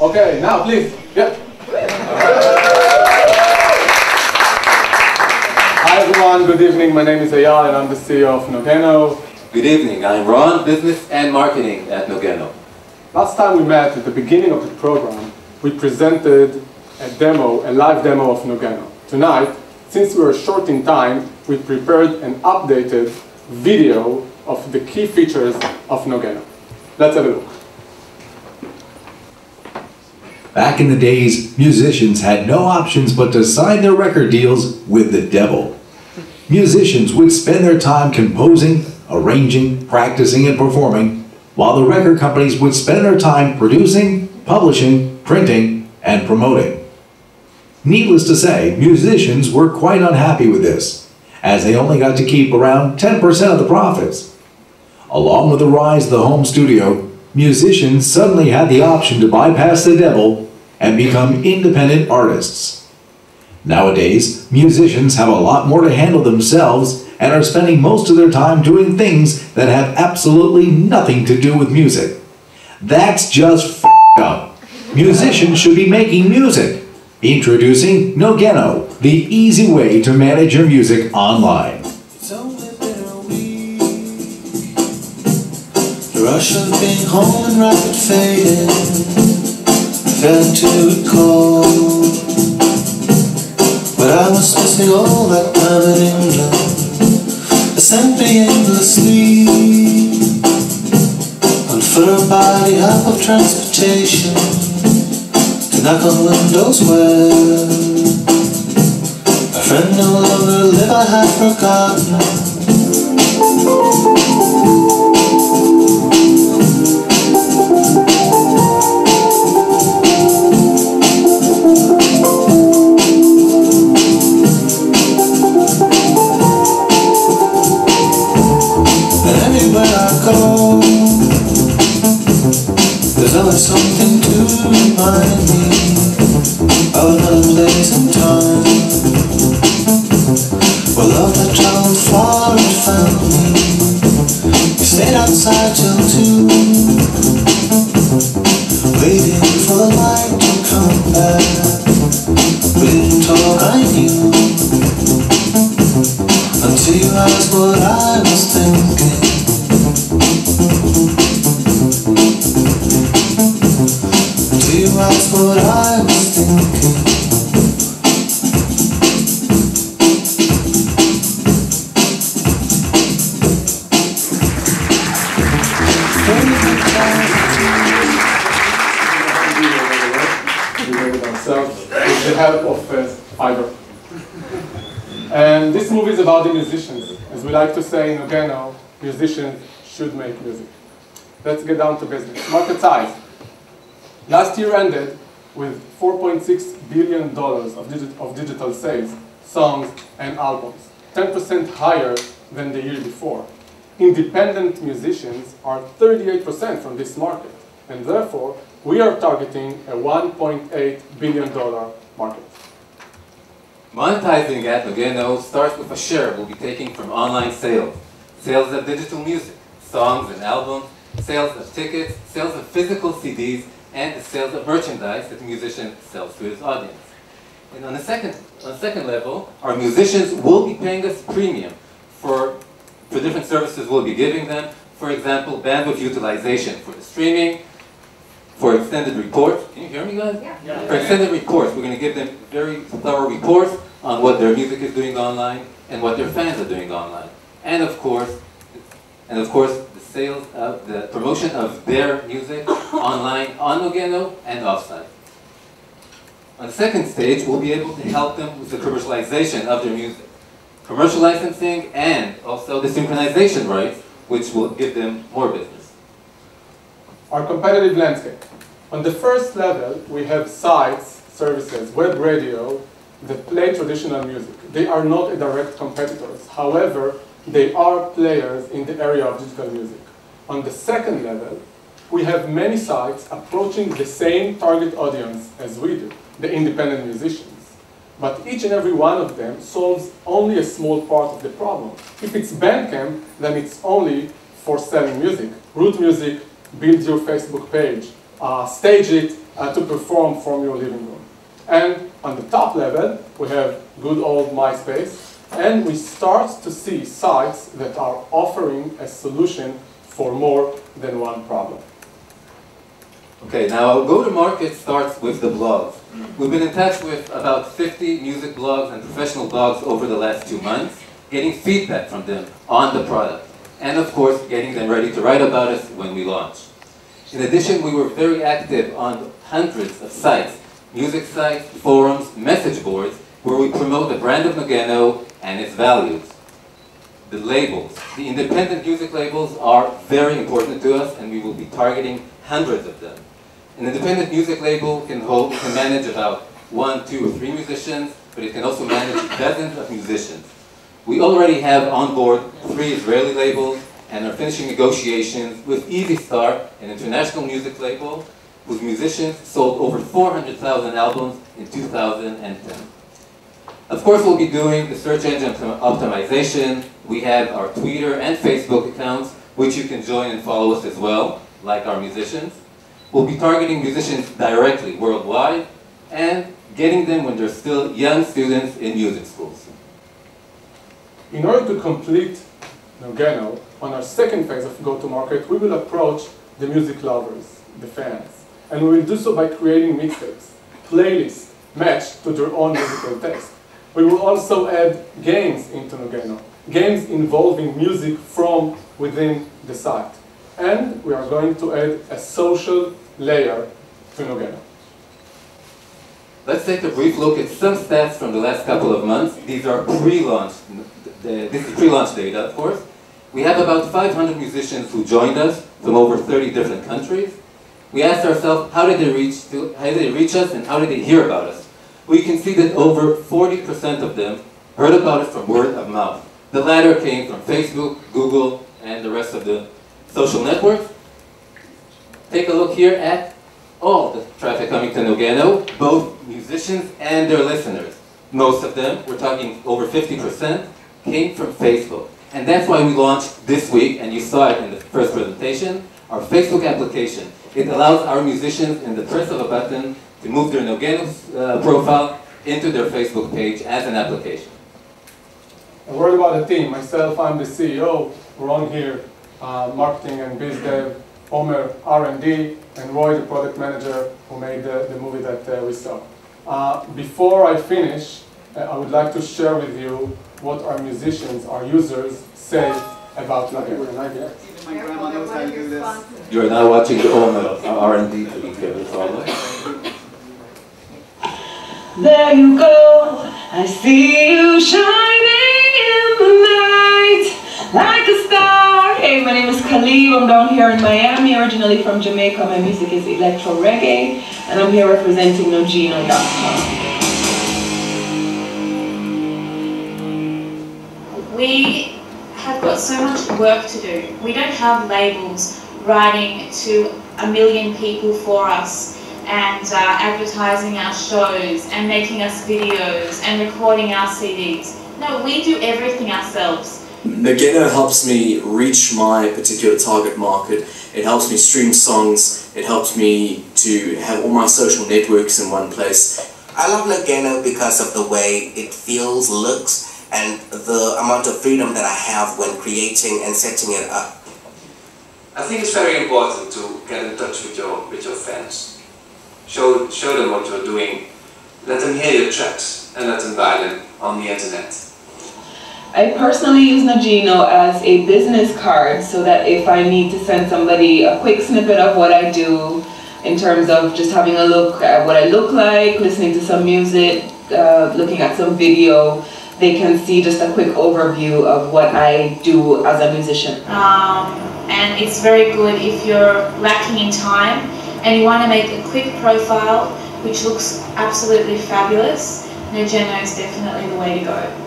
Okay, now please. Yeah. Hi everyone, good evening. My name is Eyal and I'm the CEO of Nogeno. Good evening, I'm Ron, Business and Marketing at Nogeno. Last time we met at the beginning of the program, we presented a live demo of Nogeno. Tonight, since we were short in time, we prepared an updated video of the key features of Nogeno. Let's have a look. Back in the days, musicians had no options but to sign their record deals with the devil. Musicians would spend their time composing, arranging, practicing, and performing, while the record companies would spend their time producing, publishing, printing, and promoting. Needless to say, musicians were quite unhappy with this, as they only got to keep around 10% of the profits. Along with the rise of the home studio, musicians suddenly had the option to bypass the devil and become independent artists. Nowadays, musicians have a lot more to handle themselves and are spending most of their time doing things that have absolutely nothing to do with music. That's just f***ed up. Musicians should be making music. Introducing Nogeno, the easy way to manage your music online. The rush of being home and rapid fading, failed to recall. But I was missing all that time in England, it sent me aimlessly, unfettered by the help of transportation, to knock on windows where a friend no longer lived, I had forgotten. There's always something to remind me of another place and time, where love that traveled far and found me. We stayed outside till 2, waiting for the light to come back. We didn't talk, I knew, until you asked what I was thinking. That's what I was thinking. We made it ourselves with the help of Fiverr. And this movie is about the musicians. As we like to say in Nogeno, musicians should make music. Let's get down to business. Market size. Last year ended with $4.6 billion of digital sales, songs, and albums, 10% higher than the year before. Independent musicians are 38% from this market, and therefore, we are targeting a $1.8 billion market. Monetizing at Nogeno starts with a share we'll be taking from online sales, sales of digital music, songs and albums, sales of tickets, sales of physical CDs, and the sales of merchandise that the musician sells to his audience. And on the second level, our musicians will be paying us premium for different services we'll be giving them. For example, bandwidth utilization for the streaming, for extended reports. Can you hear me, guys? Yeah. For extended reports, we're going to give them very thorough reports on what their music is doing online and what their fans are doing online. And of course, sales of the promotion of their music online on Nogeno and offsite. On the second stage, we'll be able to help them with the commercialization of their music, commercial licensing, and also the synchronization rights, which will give them more business. Our competitive landscape. On the first level, we have sites, services, web radio that play traditional music. They are not a direct competitors. However, they are players in the area of digital music. On the second level, we have many sites approaching the same target audience as we do, the independent musicians. But each and every one of them solves only a small part of the problem. If it's Bandcamp, then it's only for selling music. Root Music builds your Facebook page. stage it to perform from your living room. And on the top level, we have good old MySpace, and we start to see sites that are offering a solution for more than one problem. Okay, now our go-to-market starts with the blogs. We've been in touch with about 50 music blogs and professional blogs over the last 2 months, getting feedback from them on the product, and of course, getting them ready to write about us when we launch. In addition, we were very active on hundreds of sites, music sites, forums, message boards, where we promote the brand of Nogeno and its values. The labels, the independent music labels are very important to us, and we will be targeting hundreds of them. An independent music label can manage about 1, 2, or 3 musicians, but it can also manage dozens of musicians. We already have on board 3 Israeli labels and are finishing negotiations with Easy Star, an international music label, whose musicians sold over 400,000 albums in 2010. Of course, we'll be doing the search engine optimization. We have our Twitter and Facebook accounts, which you can join and follow us as well, like our musicians. We'll be targeting musicians directly worldwide and getting them when they're still young students in music schools. In order to complete Nogeno, on our second phase of go-to-market, we will approach the music lovers, the fans. And we will do so by creating mixtapes, playlists matched to their own musical taste. We will also add games into Nogeno, games involving music from within the site. And we are going to add a social layer to Nogeno. Let's take a brief look at some stats from the last couple of months. These are pre-launch. This is pre-launch data, of course. We have about 500 musicians who joined us from over 30 different countries. We asked ourselves, how did they reach us and how did they hear about us? We can see that over 40% of them heard about us from word of mouth. The latter came from Facebook, Google, and the rest of the social networks. Take a look here at all the traffic coming to Nogeno, both musicians and their listeners. Most of them, we're talking over 50%, came from Facebook. And that's why we launched this week, and you saw it in the first presentation, our Facebook application. It allows our musicians, in the press of a button, to move their Nogeno profile into their Facebook page as an application. A word about the team. Myself, I'm the CEO. Ron here, marketing and biz dev. Omer, R&D, and Roy, the product manager, who made the movie that we saw. Before I finish, I would like to share with you what our musicians, our users, say about Nogeno. My grandma knows how to do this. You are now watching the Omer, our R&D taking care of this problem. There you go, I see you shining in the night like a star. Hey, my name is Khalil, I'm down here in Miami, originally from Jamaica. My music is electro reggae, and I'm here representing Nogeno.com. We have got so much work to do. We don't have labels writing to 1 million people for us and advertising our shows and making us videos and recording our CDs. No, we do everything ourselves. Nogeno helps me reach my particular target market. It helps me stream songs. It helps me to have all my social networks in one place. I love Nogeno because of the way it feels, looks, and the amount of freedom that I have when creating and setting it up. I think it's very important to get in touch with your fans. Show them what you're doing. Let them hear your tracks and let them buy them on the internet. I personally use Nogeno as a business card so that if I need to send somebody a quick snippet of what I do in terms of just having a look at what I look like, listening to some music, looking at some video, they can see just a quick overview of what I do as a musician. And it's very good if you're lacking in time and you want to make a quick profile which looks absolutely fabulous. Nogeno is definitely the way to go.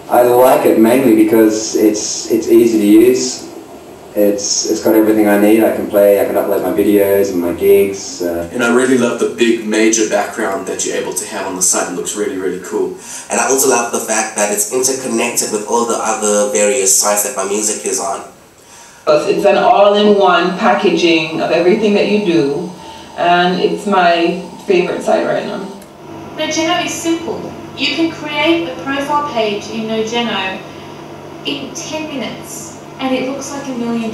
I like it mainly because it's easy to use. It's got everything I need. I can upload my videos and my gigs. And I really love the big major background that you're able to have on the site. It looks really, really cool. And I also love the fact that it's interconnected with all the other various sites that my music is on. It's an all-in-one packaging of everything that you do, and it's my favorite site right now. Nogeno is simple. You can create a profile page in Nogeno in 10 minutes, and it looks like $1 million.